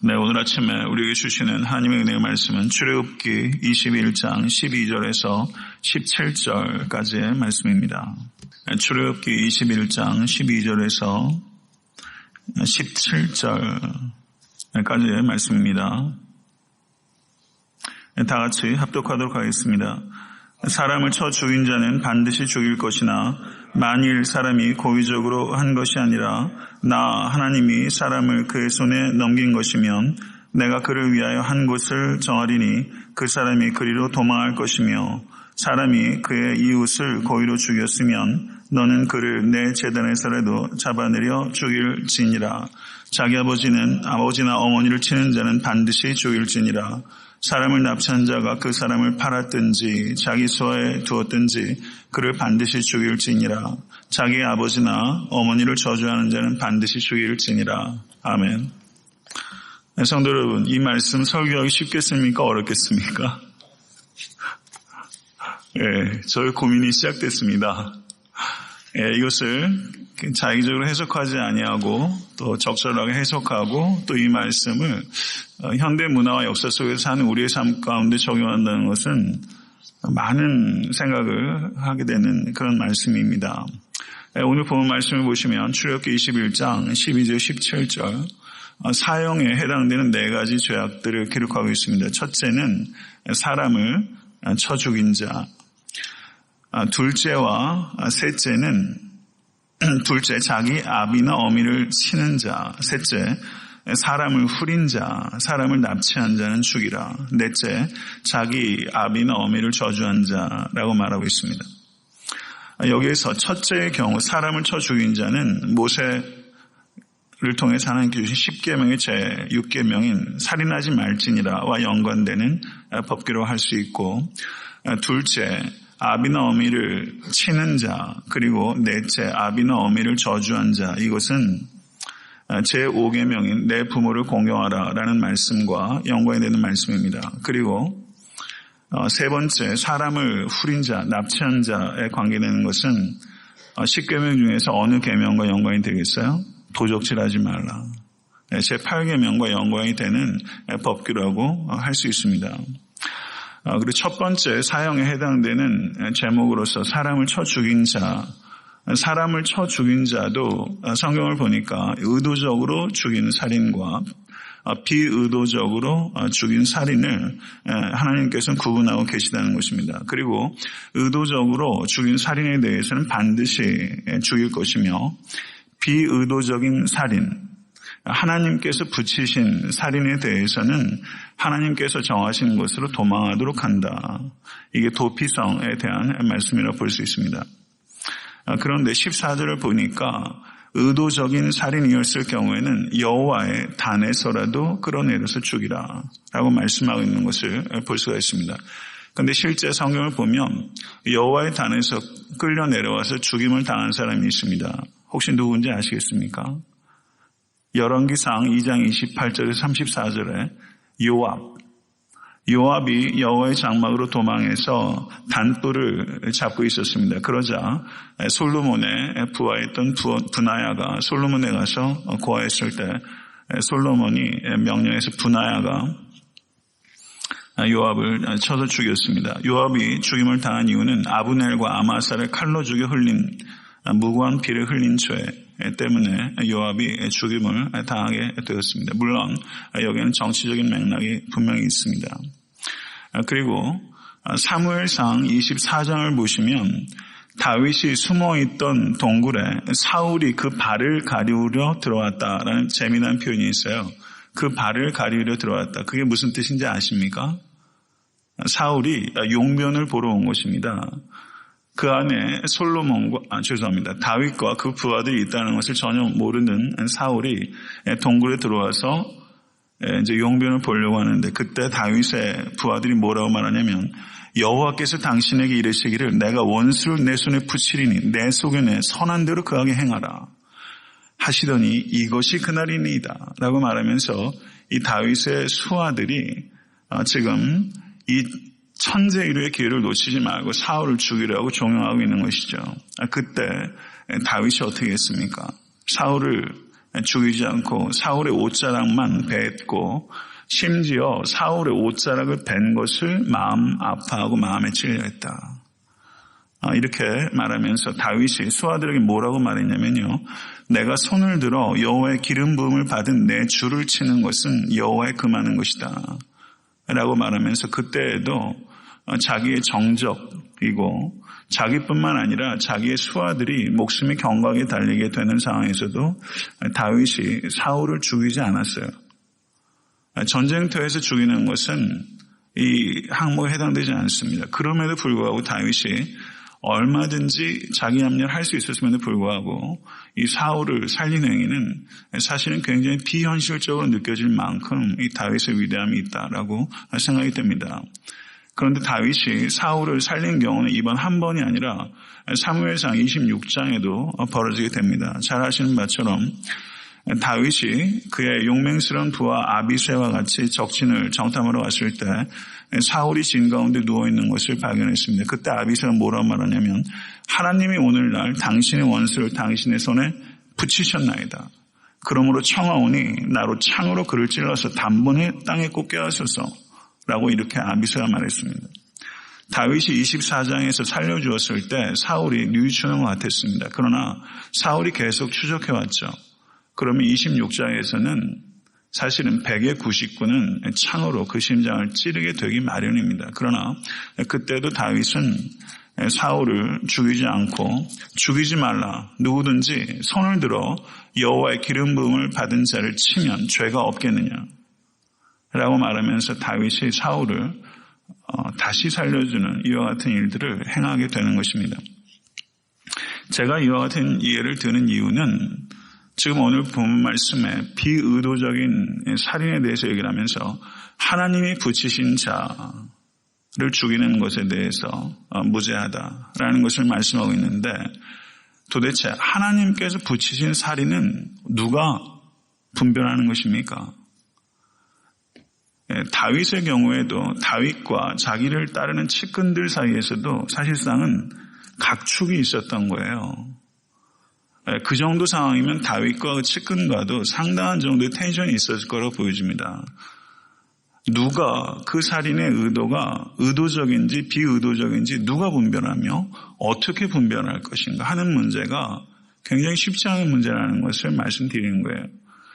네, 오늘 아침에 우리에게 주시는 하나님의 은혜의 말씀은 출애굽기 21장 12절에서 17절까지의 말씀입니다. 출애굽기 21장 12절에서 17절까지의 말씀입니다. 다 같이 합독하도록 하겠습니다. 사람을 쳐 죽인 자는 반드시 죽일 것이나 만일 사람이 고의적으로 한 것이 아니라 나 하나님이 사람을 그의 손에 넘긴 것이면 내가 그를 위하여 한 곳을 정하리니 그 사람이 그리로 도망할 것이며 사람이 그의 이웃을 고의로 죽였으면 너는 그를 내 제단에서라도 잡아내려 죽일지니라. 자기 아버지나 어머니를 치는 자는 반드시 죽일지니라. 사람을 납치한 자가 그 사람을 팔았든지 자기 소화에 두었든지 그를 반드시 죽일지니라. 자기 아버지나 어머니를 저주하는 자는 반드시 죽일지니라. 아멘. 성도 여러분, 이 말씀 설교하기 쉽겠습니까? 어렵겠습니까? 저의 고민이 시작됐습니다. 이것을 자의적으로 해석하지 아니하고 또 적절하게 해석하고 또 이 말씀을 현대 문화와 역사 속에서 사는 우리의 삶 가운데 적용한다는 것은 많은 생각을 하게 되는 그런 말씀입니다. 오늘 본 말씀을 보시면 출애굽기 21장 12절 17절 사형에 해당되는 네 가지 죄악들을 기록하고 있습니다. 첫째는 사람을 쳐 죽인 자, 둘째와 셋째는 둘째 자기 아비나 어미를 치는 자, 셋째 사람을 후린 자, 사람을 납치한 자는 죽이라. 넷째 자기 아비나 어미를 저주한 자라고 말하고 있습니다. 여기에서 첫째의 경우 사람을 쳐 죽인 자는 모세를 통해서 하나님께 주신 10계명의 제6계명인 살인하지 말지니라와 연관되는 법규로 할 수 있고, 둘째 아비나 어미를 치는 자, 그리고 넷째 아비나 어미를 저주한 자, 이것은 제5계명인 내 부모를 공경하라 라는 말씀과 연관이 되는 말씀입니다. 그리고 세 번째 사람을 후린 자, 납치한 자에 관계되는 것은 10계명 중에서 어느 계명과 연관이 되겠어요? 도적질하지 말라. 제8계명과 연관이 되는 법규라고 할 수 있습니다. 그리고 첫 번째 사형에 해당되는 제목으로서 사람을 쳐 죽인 자, 사람을 쳐 죽인 자도 성경을 보니까 의도적으로 죽인 살인과 비의도적으로 죽인 살인을 하나님께서는 구분하고 계시다는 것입니다. 그리고 의도적으로 죽인 살인에 대해서는 반드시 죽일 것이며 비의도적인 살인, 하나님께서 붙이신 살인에 대해서는 하나님께서 정하신 것으로 도망하도록 한다. 이게 도피성에 대한 말씀이라고 볼 수 있습니다. 그런데 14절을 보니까 의도적인 살인이었을 경우에는 여호와의 단에서라도 끌어내려서 죽이라 라고 말씀하고 있는 것을 볼 수가 있습니다. 그런데 실제 성경을 보면 여호와의 단에서 끌려 내려와서 죽임을 당한 사람이 있습니다. 혹시 누구인지 아시겠습니까? 열왕기상 2장 28절에서 34절에 요압이 여호와의 장막으로 도망해서 단불을 잡고 있었습니다. 그러자 솔로몬의 부하였던 브나야가 솔로몬에 가서 고하였을 때 솔로몬이 명령해서 브나야가 요압을 쳐서 죽였습니다. 요압이 죽임을 당한 이유는 아브넬과 아마사를 칼로 죽여 흘린 무고한 피를 흘린 죄 때문에 요압이 죽임을 당하게 되었습니다. 물론 여기에는 정치적인 맥락이 분명히 있습니다. 그리고 사무엘상 24장을 보시면 다윗이 숨어있던 동굴에 사울이 그 발을 가리우려 들어왔다라는 재미난 표현이 있어요. 그 발을 가리우려 들어왔다. 그게 무슨 뜻인지 아십니까? 사울이 용변을 보러 온 것입니다. 그 안에 다윗과 그 부하들이 있다는 것을 전혀 모르는 사울이 동굴에 들어와서 이제 용변을 보려고 하는데, 그때 다윗의 부하들이 뭐라고 말하냐면 여호와께서 당신에게 이르시기를 내가 원수를 내 손에 붙이리니 내 속에 내 선한 대로 그하게 행하라 하시더니 이것이 그날이니이다 라고 말하면서 이 다윗의 수하들이 지금 이 천재이루의 기회를 놓치지 말고 사울을 죽이려고 종용하고 있는 것이죠. 그때 다윗이 어떻게 했습니까? 사울을 죽이지 않고 사울의 옷자락만 뱉고 심지어 사울의 옷자락을 벤 것을 마음 아파하고 마음에 찔려했다. 이렇게 말하면서 다윗이 수하들에게 뭐라고 말했냐면요. 내가 손을 들어 여호와의 기름 부음을 받은 내 주를 치는 것은 여호와의 금하는 것이다. 라고 말하면서 그때에도 자기의 정적이고 자기뿐만 아니라 자기의 수하들이 목숨이 경각에 달리게 되는 상황에서도 다윗이 사울을 죽이지 않았어요. 전쟁터에서 죽이는 것은 이 항목에 해당되지 않습니다. 그럼에도 불구하고 다윗이 얼마든지 자기 합리를 할 수 있었음에도 불구하고 이 사울을 살린 행위는 사실은 굉장히 비현실적으로 느껴질 만큼 이 다윗의 위대함이 있다라고 생각이 됩니다. 그런데 다윗이 사울을 살린 경우는 이번 한 번이 아니라 사무엘상 26장에도 벌어지게 됩니다. 잘 아시는 바처럼 다윗이 그의 용맹스러운 부하 아비새와 같이 적진을 정탐하러 갔을 때 사울이 진 가운데 누워있는 것을 발견했습니다. 그때 아비새가 뭐라고 말하냐면 하나님이 오늘날 당신의 원수를 당신의 손에 붙이셨나이다. 그러므로 청하오니 나로 창으로 그를 찔러서 단번에 땅에 꽂게 하소서 라고 이렇게 아비새가 말했습니다. 다윗이 24장에서 살려주었을 때 사울이 뉘우치는 것 같았습니다. 그러나 사울이 계속 추적해왔죠. 그러면 26장에서는 사실은 100의 99는 창으로 그 심장을 찌르게 되기 마련입니다. 그러나 그때도 다윗은 사울을 죽이지 않고 죽이지 말라. 누구든지 손을 들어 여호와의 기름 부음을 받은 자를 치면 죄가 없겠느냐. 라고 말하면서 다윗이 사울을 다시 살려주는 이와 같은 일들을 행하게 되는 것입니다. 제가 이와 같은 이해를 드는 이유는 지금 오늘 본 말씀에 비의도적인 살인에 대해서 얘기를 하면서 하나님이 붙이신 자를 죽이는 것에 대해서 무죄하다라는 것을 말씀하고 있는데 도대체 하나님께서 붙이신 살인은 누가 분별하는 것입니까? 다윗의 경우에도 다윗과 자기를 따르는 측근들 사이에서도 사실상은 각축이 있었던 거예요. 그 정도 상황이면 다윗과 그 측근과도 상당한 정도의 텐션이 있었을 거라고 보여집니다. 누가 그 살인의 의도가 의도적인지 비의도적인지 누가 분별하며 어떻게 분별할 것인가 하는 문제가 굉장히 쉽지 않은 문제라는 것을 말씀드리는 거예요.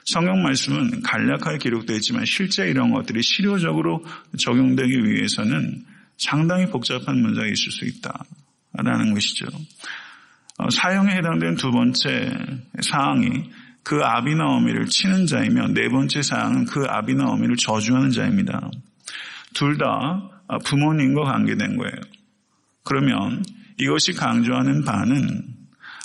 성경 말씀은 간략하게 기록되어 있지만 실제 이런 것들이 실효적으로 적용되기 위해서는 상당히 복잡한 문제가 있을 수 있다라는 것이죠. 사형에 해당되는 두 번째 사항이 그 아비나 어미를 치는 자이며 네 번째 사항은 그 아비나 어미를 저주하는 자입니다. 둘 다 부모님과 관계된 거예요. 그러면 이것이 강조하는 바는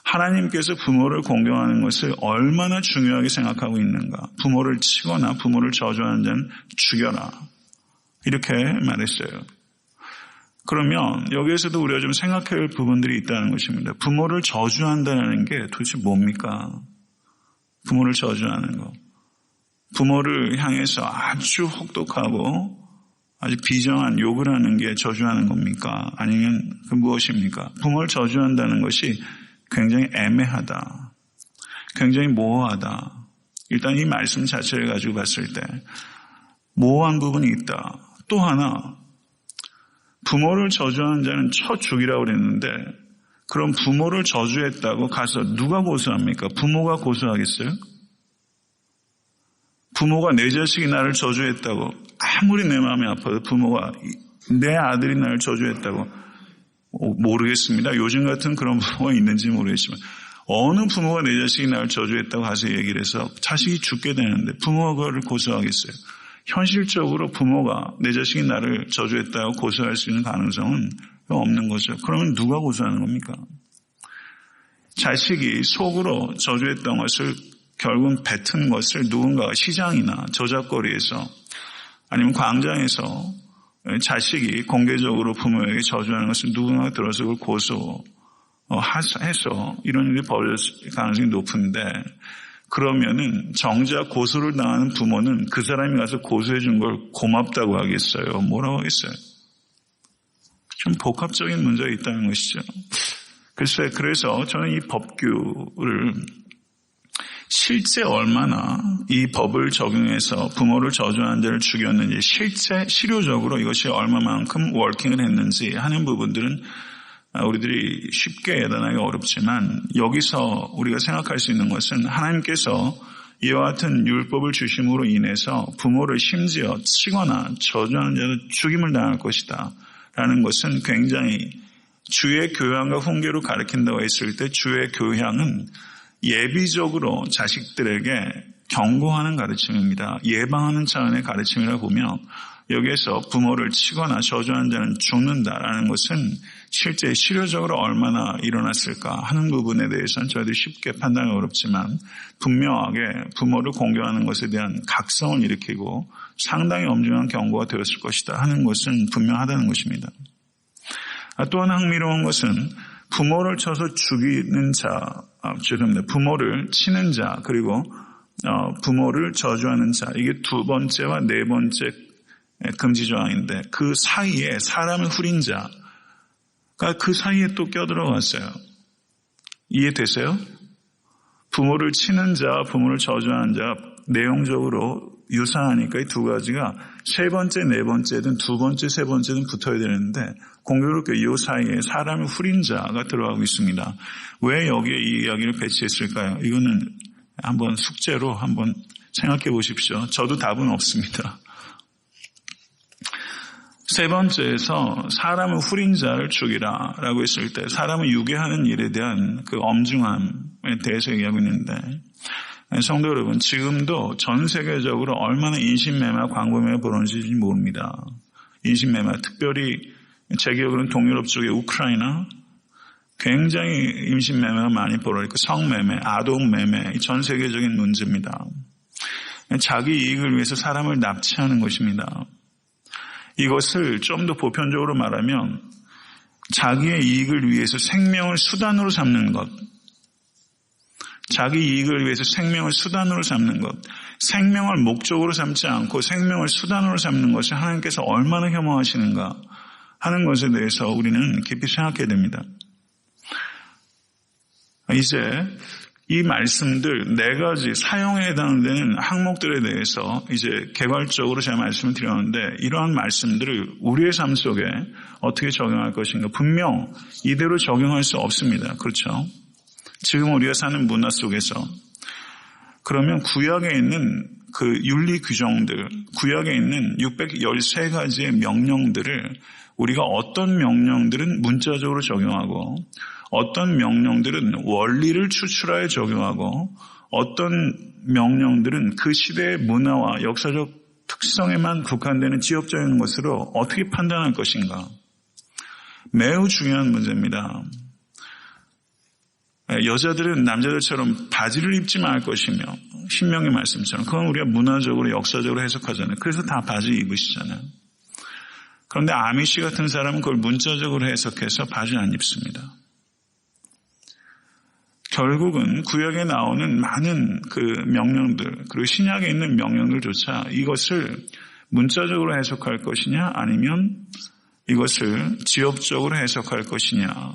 하나님께서 부모를 공경하는 것을 얼마나 중요하게 생각하고 있는가. 부모를 치거나 부모를 저주하는 자는 죽여라. 이렇게 말했어요. 그러면 여기에서도 우리가 좀 생각해야 할 부분들이 있다는 것입니다. 부모를 저주한다는 게 도대체 뭡니까? 부모를 저주하는 거. 부모를 향해서 아주 혹독하고 아주 비정한 욕을 하는 게 저주하는 겁니까? 아니면 그 무엇입니까? 부모를 저주한다는 것이 굉장히 애매하다. 굉장히 모호하다. 일단 이 말씀 자체를 가지고 봤을 때 모호한 부분이 있다. 또 하나 부모를 저주하는 자는 쳐 죽이라고 그랬는데 그럼 부모를 저주했다고 가서 누가 고소합니까? 부모가 고소하겠어요? 부모가 내 자식이 나를 저주했다고 아무리 내 마음이 아파도 부모가 내 아들이 나를 저주했다고 모르겠습니다. 요즘 같은 그런 부모가 있는지 모르겠지만 어느 부모가 내 자식이 나를 저주했다고 가서 얘기를 해서 자식이 죽게 되는데 부모가 그걸 고소하겠어요? 현실적으로 부모가 내 자식이 나를 저주했다고 고소할 수 있는 가능성은 없는 거죠. 그러면 누가 고소하는 겁니까? 자식이 속으로 저주했던 것을 결국은 뱉은 것을 누군가가 시장이나 저작거리에서 아니면 광장에서 자식이 공개적으로 부모에게 저주하는 것을 누군가가 들어서 그걸 고소해서 이런 일이 벌어질 가능성이 높은데 그러면은 정작 고소를 당하는 부모는 그 사람이 가서 고소해 준 걸 고맙다고 하겠어요? 뭐라고 하겠어요? 좀 복합적인 문제가 있다는 것이죠. 글쎄, 그래서 저는 이 법규를 실제 얼마나 이 법을 적용해서 부모를 저주하는 자를 죽였는지, 실제 실효적으로 이것이 얼마만큼 워킹을 했는지 하는 부분들은 우리들이 쉽게 예단하기 어렵지만, 여기서 우리가 생각할 수 있는 것은 하나님께서 이와 같은 율법을 주심으로 인해서 부모를 심지어 치거나 저주하는 자는 죽임을 당할 것이다 라는 것은 굉장히, 주의 교양과 훈계로 가르친다고 했을 때 주의 교양은 예비적으로 자식들에게 경고하는 가르침입니다. 예방하는 차원의 가르침이라 보며, 여기에서 부모를 치거나 저주하는 자는 죽는다라는 것은 실제 실효적으로 얼마나 일어났을까 하는 부분에 대해서는 저희들이 쉽게 판단하기 어렵지만, 분명하게 부모를 공경하는 것에 대한 각성을 일으키고 상당히 엄중한 경고가 되었을 것이다 하는 것은 분명하다는 것입니다. 또 하나 흥미로운 것은 부모를 쳐서 죽이는 자, 부모를 치는 자, 그리고 부모를 저주하는 자, 이게 두 번째와 네 번째 금지 조항인데, 그 사이에 사람을 후린 자가 그 사이에 또 껴들어갔어요. 이해되세요? 부모를 치는 자, 부모를 저주하는 자, 내용적으로 유사하니까 이 두 가지가 세 번째, 네 번째든 두 번째, 세 번째든 붙어야 되는데, 공교롭게 이 사이에 사람을 후린 자가 들어가고 있습니다. 왜 여기에 이 이야기를 배치했을까요? 이거는 한번 숙제로 한번 생각해 보십시오. 저도 답은 없습니다. 세 번째에서 사람을 후린 자를 죽이라 라고 했을 때, 사람을 유괴하는 일에 대한 그 엄중함에 대해서 얘기하고 있는데, 성도 여러분, 지금도 전 세계적으로 얼마나 인신매매, 광고매매 벌어지는지 모릅니다. 인신매매, 특별히 제 기억으로는 동유럽 쪽의 우크라이나, 굉장히 인신매매가 많이 벌어지고, 성매매, 아동매매, 전 세계적인 문제입니다. 자기 이익을 위해서 사람을 납치하는 것입니다. 이것을 좀 더 보편적으로 말하면 자기의 이익을 위해서 생명을 수단으로 삼는 것, 자기 이익을 위해서 생명을 수단으로 삼는 것, 생명을 목적으로 삼지 않고 생명을 수단으로 삼는 것을 하나님께서 얼마나 혐오하시는가 하는 것에 대해서 우리는 깊이 생각해야 됩니다. 이제 이 말씀들 네 가지 사용에 해당되는 항목들에 대해서 이제 개괄적으로 제가 말씀을 드렸는데, 이러한 말씀들을 우리의 삶 속에 어떻게 적용할 것인가, 분명 이대로 적용할 수 없습니다. 그렇죠? 지금 우리가 사는 문화 속에서. 그러면 구약에 있는 그 윤리 규정들, 구약에 있는 613가지의 명령들을 우리가 어떤 명령들은 문자적으로 적용하고, 어떤 명령들은 원리를 추출하여 적용하고, 어떤 명령들은 그 시대의 문화와 역사적 특성에만 국한되는 지역적인 것으로 어떻게 판단할 것인가. 매우 중요한 문제입니다. 여자들은 남자들처럼 바지를 입지 말 것이며, 신명의 말씀처럼 그건 우리가 문화적으로 역사적으로 해석하잖아요. 그래서 다 바지 입으시잖아요. 그런데 아미시 같은 사람은 그걸 문자적으로 해석해서 바지 안 입습니다. 결국은 구약에 나오는 많은 그 명령들, 그리고 신약에 있는 명령들조차 이것을 문자적으로 해석할 것이냐, 아니면 이것을 지역적으로 해석할 것이냐,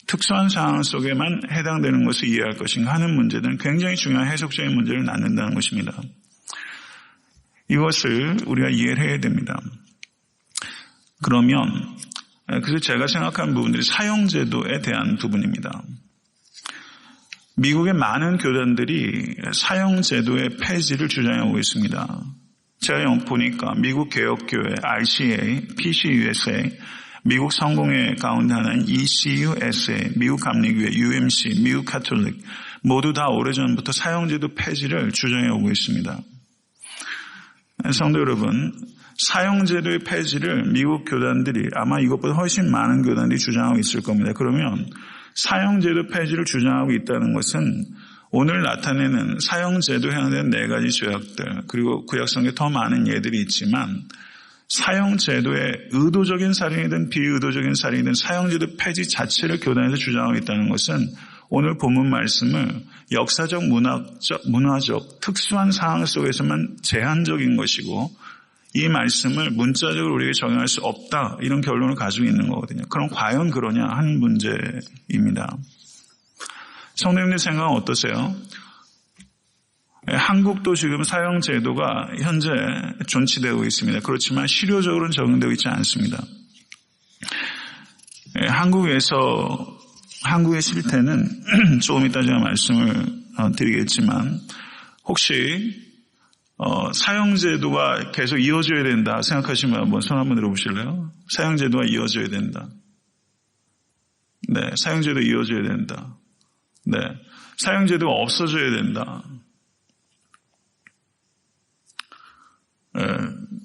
특수한 상황 속에만 해당되는 것을 이해할 것인가 하는 문제들은 굉장히 중요한 해석적인 문제를 낳는다는 것입니다. 이것을 우리가 이해를 해야 됩니다. 그러면 그래서 제가 생각한 부분들이 사형제도에 대한 부분입니다. 미국의 많은 교단들이 사형제도의 폐지를 주장하고 있습니다. 제가 보니까 미국 개혁교회, RCA, PCUSA, 미국 성공회 가운데 하나인 ECUSA, 미국 감리교회, UMC, 미국 카톨릭 모두 다 오래전부터 사형제도 폐지를 주장해오고 있습니다. 성도 여러분, 사형제도의 폐지를 미국 교단들이 아마 이것보다 훨씬 많은 교단들이 주장하고 있을 겁니다. 그러면 사형제도 폐지를 주장하고 있다는 것은 오늘 나타내는 사형제도에 해당되는 네 가지 조약들, 그리고 구약성경에 더 많은 예들이 있지만, 사형제도의 의도적인 살인이든 비의도적인 살인이든 사형제도 폐지 자체를 교단에서 주장하고 있다는 것은 오늘 본문 말씀을 역사적, 문화적 특수한 상황 속에서만 제한적인 것이고, 이 말씀을 문자적으로 우리에게 적용할 수 없다, 이런 결론을 가지고 있는 거거든요. 그럼 과연 그러냐 하는 문제입니다. 성도님들 생각은 어떠세요? 한국도 지금 사형제도가 현재 존치되고 있습니다. 그렇지만 실효적으로는 적용되고 있지 않습니다. 한국의 실태는 조금 이따 제가 말씀을 드리겠지만 혹시 사형제도가 계속 이어져야 된다 생각하시면 한번 손 한번 들어보실래요? 사형제도가 이어져야 된다. 네, 사형제도 이어져야 된다. 네, 사형제도가 없어져야 된다.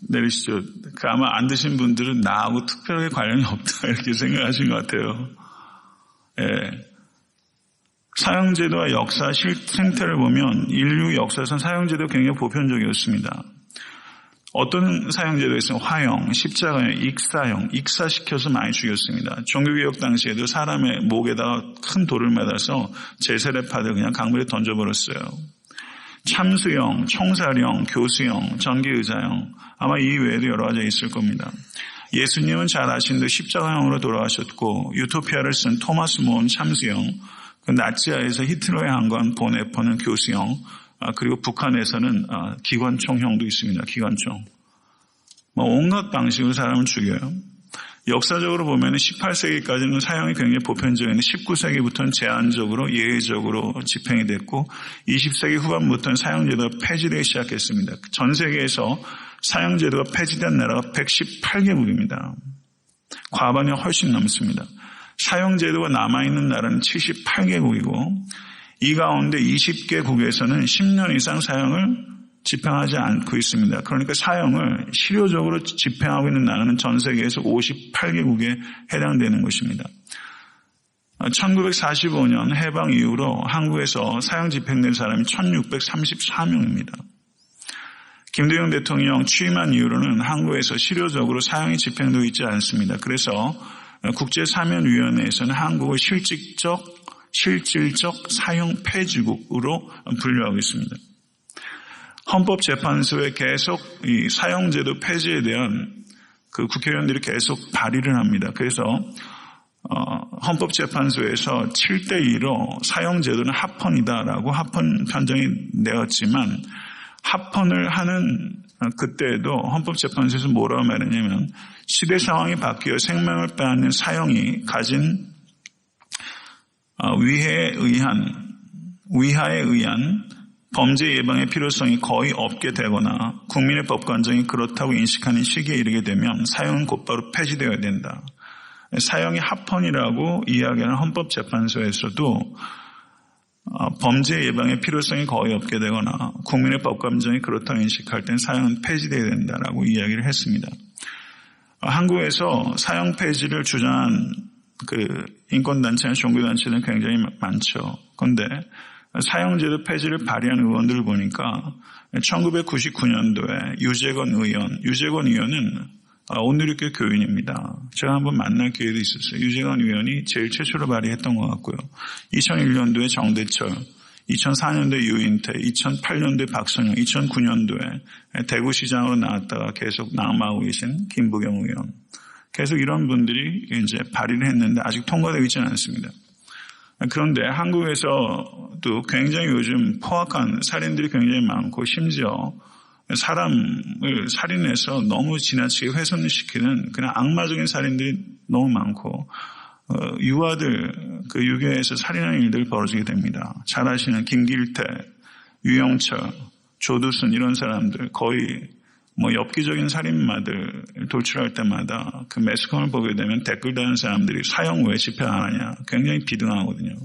내리시죠. 아마 안 드신 분들은 나하고 특별하게 관련이 없다 이렇게 생각하신 것 같아요. 사형제도와 역사 생태를 보면 인류 역사에서는 사형제도가 굉장히 보편적이었습니다. 어떤 사형제도가 있으면 화형, 십자가형, 익사형, 익사시켜서 많이 죽였습니다. 종교개혁 당시에도 사람의 목에다가 큰 돌을 매달아서 제세례파들 그냥 강물에 던져버렸어요. 참수형, 총살형, 교수형, 전기의자형 아마 이 외에도 여러 가지 있을 겁니다. 예수님은 잘 아신 듯 십자가형으로 돌아가셨고 유토피아를 쓴 토마스 모은 참수형, 그 나치하에서 히틀러의 항관 본 에퍼는 교수형, 그리고 북한에서는 기관총형도 있습니다. 기관총. 온갖 방식으로 사람을 죽여요. 역사적으로 보면 18세기까지는 사형이 굉장히 보편적이었는데 19세기부터는 제한적으로 예외적으로 집행이 됐고 20세기 후반부터는 사형제도가 폐지되기 시작했습니다. 전 세계에서 사형제도가 폐지된 나라가 118개국입니다. 과반이 훨씬 넘습니다. 사형제도가 남아있는 나라는 78개국이고 이 가운데 20개국에서는 10년 이상 사형을 집행하지 않고 있습니다. 그러니까 사형을 실효적으로 집행하고 있는 나라는 전 세계에서 58개국에 해당되는 것입니다. 1945년 해방 이후로 한국에서 사형 집행된 사람이 1634명입니다. 김대중 대통령 취임한 이후로는 한국에서 실효적으로 사형이 집행되고 있지 않습니다. 그래서 국제사면위원회에서는 한국을 실질적 사형 폐지국으로 분류하고 있습니다. 헌법재판소에 계속 이 사형제도 폐지에 대한 그 국회의원들이 계속 발의를 합니다. 그래서 헌법재판소에서 7대2로 사형제도는 합헌이다라고 합헌 판정이 내었지만 합헌을 하는 그때에도 헌법재판소에서 뭐라고 말했냐면 시대 상황이 바뀌어 생명을 빼앗는 사형이 가진 위하에 의한 범죄 예방의 필요성이 거의 없게 되거나 국민의 법관정이 그렇다고 인식하는 시기에 이르게 되면 사형은 곧바로 폐지되어야 된다. 사형이 합헌이라고 이야기하는 헌법재판소에서도 범죄 예방의 필요성이 거의 없게 되거나 국민의 법관정이 그렇다고 인식할 땐 사형은 폐지되어야 된다라고 이야기를 했습니다. 한국에서 사형 폐지를 주장한 그 인권단체나 종교단체는 굉장히 많죠. 그런데 사형제도 폐지를 발의한 의원들을 보니까 1999년도에 유재건 의원은 온누리교 교인입니다. 제가 한번 만날 기회도 있었어요. 유재건 의원이 제일 최초로 발의했던 것 같고요. 2001년도에 정대철, 2004년도에 유인태, 2008년도에 박선영, 2009년도에 대구시장으로 나왔다가 계속 낙마하고 계신 김부경 의원. 계속 이런 분들이 이제 발의를 했는데 아직 통과되고 있지는 않습니다. 그런데 한국에서도 굉장히 요즘 포악한 살인들이 굉장히 많고 심지어 사람을 살인해서 너무 지나치게 훼손시키는 그냥 악마적인 살인들이 너무 많고 유아들 그 유교에서 살인하는 일들이 벌어지게 됩니다. 잘 아시는 김길태, 유영철, 조두순 이런 사람들 거의 엽기적인 살인마들 돌출할 때마다 그 매스컴을 보게 되면 댓글 다는 사람들이 사형 왜 집행 안 하냐 굉장히 비등하거든요.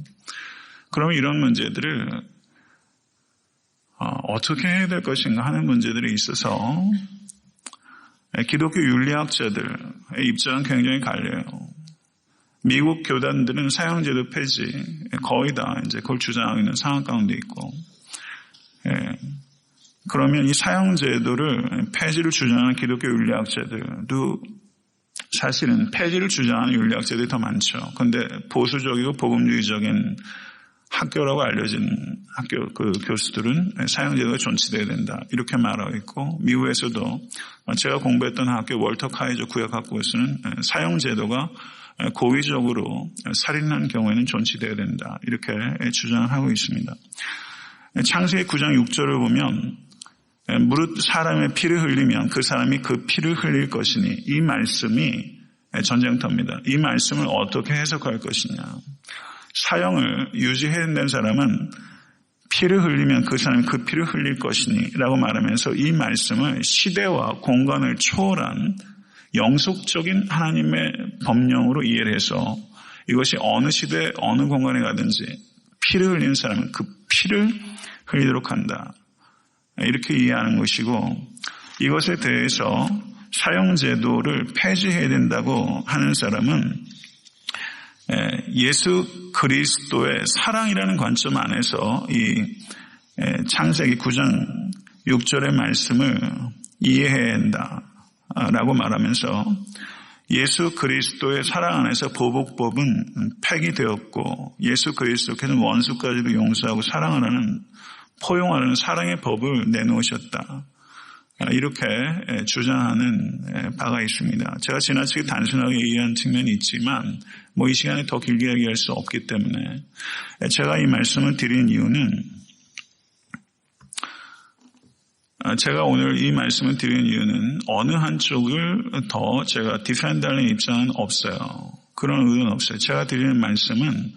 그러면 이런 문제들을 어떻게 해야 될 것인가 하는 문제들이 있어서 기독교 윤리학자들의 입장은 굉장히 갈려요. 미국 교단들은 사형제도 폐지 거의 다 이제 그걸 주장하고 있는 상황 가운데 있고 그러면 이 사형제도를 폐지를 주장하는 기독교 윤리학자들도 사실은 폐지를 주장하는 윤리학자들이 더 많죠. 그런데 보수적이고 복음주의적인 학교라고 알려진 학교 그 교수들은 사형제도가 존치되어야 된다 이렇게 말하고 있고 미국에서도 제가 공부했던 학교 월터 카이저 구역학교에서는 사형제도가 고의적으로 살인한 경우에는 존치되어야 된다 이렇게 주장을 하고 있습니다. 창세기 9장 6절을 보면 무릇 사람의 피를 흘리면 그 사람이 그 피를 흘릴 것이니 이 말씀이 전쟁터입니다. 이 말씀을 어떻게 해석할 것이냐. 사형을 유지해야 된다는 사람은 피를 흘리면 그 사람이 그 피를 흘릴 것이니 라고 말하면서 이 말씀을 시대와 공간을 초월한 영속적인 하나님의 법령으로 이해를 해서 이것이 어느 시대 어느 공간에 가든지 피를 흘리는 사람은 그 피를 흘리도록 한다. 이렇게 이해하는 것이고 이것에 대해서 사형제도를 폐지해야 된다고 하는 사람은 예수 그리스도의 사랑이라는 관점 안에서 이 창세기 9장 6절의 말씀을 이해해야 한다라고 말하면서 예수 그리스도의 사랑 안에서 보복법은 폐기되었고 예수 그리스도께서는 원수까지도 용서하고 사랑하라는 포용하는 사랑의 법을 내놓으셨다. 이렇게 주장하는 바가 있습니다. 제가 지나치게 단순하게 이해한 측면이 있지만 이 시간에 더 길게 얘기할 수 없기 때문에 제가 이 말씀을 드린 이유는 제가 오늘 이 말씀을 드린 이유는 어느 한쪽을 더 제가 디펜드하는 입장은 없어요. 그런 의도는 없어요. 제가 드리는 말씀은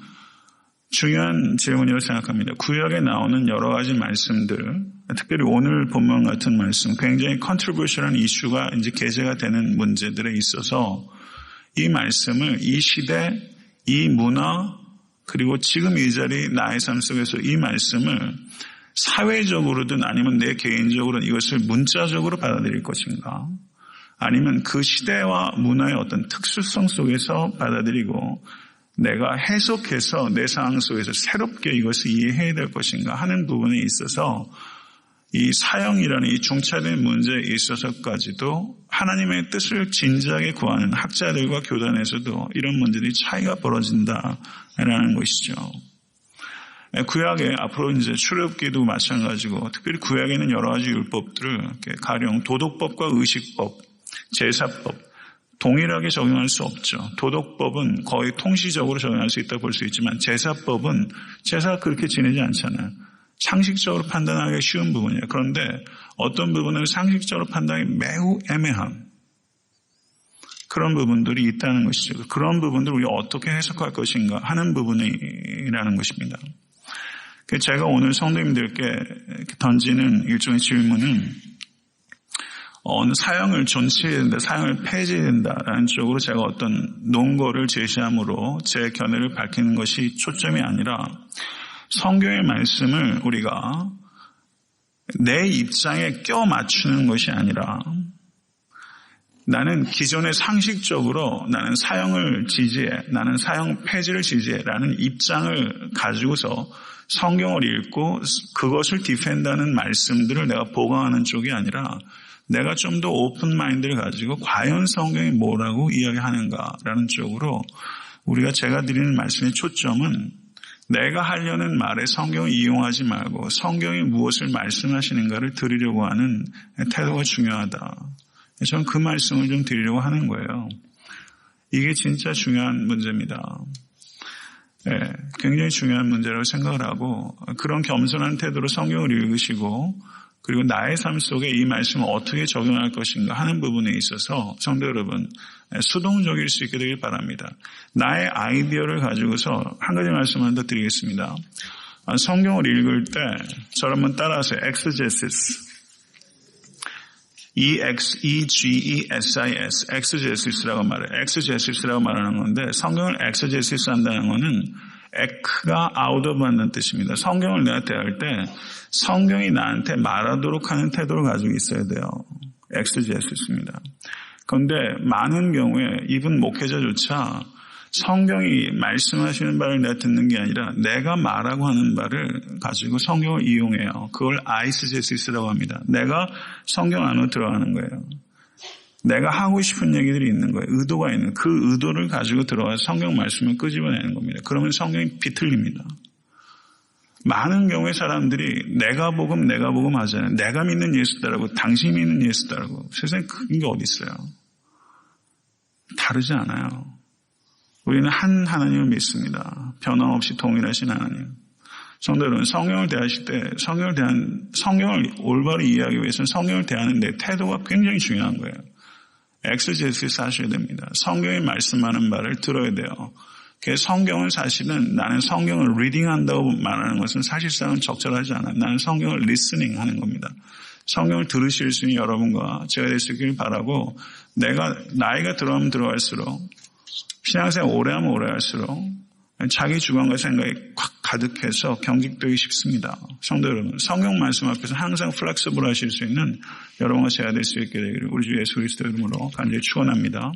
중요한 질문이라고 생각합니다. 구약에 나오는 여러 가지 말씀들, 특별히 오늘 본문 같은 말씀, 굉장히 컨트리뷰션한 이슈가 이제 게재가 되는 문제들에 있어서 이 말씀을 이 시대, 이 문화, 그리고 지금 이 자리 나의 삶 속에서 이 말씀을 사회적으로든 아니면 내 개인적으로는 이것을 문자적으로 받아들일 것인가? 아니면 그 시대와 문화의 어떤 특수성 속에서 받아들이고 내가 해석해서 내 상황 속에서 새롭게 이것을 이해해야 될 것인가 하는 부분에 있어서 이 사형이라는 이 중차된 문제에 있어서까지도 하나님의 뜻을 진지하게 구하는 학자들과 교단에서도 이런 문제들이 차이가 벌어진다라는 것이죠. 구약에 앞으로 이제 출애굽기도 마찬가지고 특별히 구약에는 여러 가지 율법들을 가령 도덕법과 의식법, 제사법 동일하게 적용할 수 없죠. 도덕법은 거의 통시적으로 적용할 수 있다고 볼 수 있지만 제사법은 제사가 그렇게 지내지 않잖아요. 상식적으로 판단하기 쉬운 부분이에요. 그런데 어떤 부분은 상식적으로 판단하기 매우 애매한 그런 부분들이 있다는 것이죠. 그런 부분들을 우리가 어떻게 해석할 것인가 하는 부분이라는 것입니다. 제가 오늘 성도님들께 던지는 일종의 질문은 어느 사형을 존치해야 된다, 사형을 폐지해야 된다라는 쪽으로 제가 어떤 논거를 제시함으로 제 견해를 밝히는 것이 초점이 아니라 성경의 말씀을 우리가 내 입장에 껴 맞추는 것이 아니라 나는 기존의 상식적으로 나는 사형을 지지해, 나는 사형 폐지를 지지해라는 입장을 가지고서 성경을 읽고 그것을 디펜드하는 말씀들을 내가 보강하는 쪽이 아니라 내가 좀 더 오픈 마인드를 가지고 과연 성경이 뭐라고 이야기하는가라는 쪽으로 우리가 제가 드리는 말씀의 초점은 내가 하려는 말에 성경을 이용하지 말고 성경이 무엇을 말씀하시는가를 들으려고 하는 태도가 중요하다. 저는 그 말씀을 좀 드리려고 하는 거예요. 이게 진짜 중요한 문제입니다. 굉장히 중요한 문제라고 생각을 하고 그런 겸손한 태도로 성경을 읽으시고 그리고 나의 삶 속에 이 말씀을 어떻게 적용할 것인가 하는 부분에 있어서 성도 여러분 수동적일 수 있게 되길 바랍니다. 나의 아이디어를 가지고서 한 가지 말씀을 더 드리겠습니다. 성경을 읽을 때 저를 한번 따라하세요. exegesis. E-X-E-G-E-S-I-S. exegesis라고 말해요. exegesis라고 말하는 건데 성경을 exegesis 한다는 것은 에크가 아웃 오브 한다는 뜻입니다. 성경을 내가 대할 때 성경이 나한테 말하도록 하는 태도를 가지고 있어야 돼요. exegesis입니다. 그런데 많은 경우에 이분 목회자조차 성경이 말씀하시는 바를 내가 듣는 게 아니라 내가 말하고 하는 바를 가지고 성경을 이용해요. 그걸 아이스제시스라고 합니다. 내가 성경 안으로 들어가는 거예요. 내가 하고 싶은 얘기들이 있는 거예요. 의도가 있는 그 의도를 가지고 들어가서 성경 말씀을 끄집어내는 겁니다. 그러면 성경이 비틀립니다. 많은 경우에 사람들이 내가 복음 하잖아요. 내가 믿는 예수다라고 당신이 믿는 예수다라고. 세상에 그런 게 어디 있어요. 다르지 않아요. 우리는 한 하나님을 믿습니다. 변함없이 동일하신 하나님. 성도 여러분, 성경을 대하실 때 성경을 올바로 이해하기 위해서는 성경을 대하는 내 태도가 굉장히 중요한 거예요. 엑스제시스 하셔야 됩니다. 성경이 말씀하는 말을 들어야 돼요. 성경은 사실은 나는 성경을 리딩한다고 말하는 것은 사실상은 적절하지 않아요. 나는 성경을 리스닝 하는 겁니다. 성경을 들으실 수 있는 여러분과 제가 될 수 있길 바라고 나이가 들어가면 들어갈수록 신앙생활 오래하면 오래할수록 자기 주관과 생각이 꽉 가득해서 경직되기 쉽습니다. 성도 여러분, 성경 말씀 앞에서 항상 플렉서블 하실 수 있는 여러분과 제가 될 수 있게 되기를 우리 주 예수 그리스도 이름으로 간절히 축원합니다.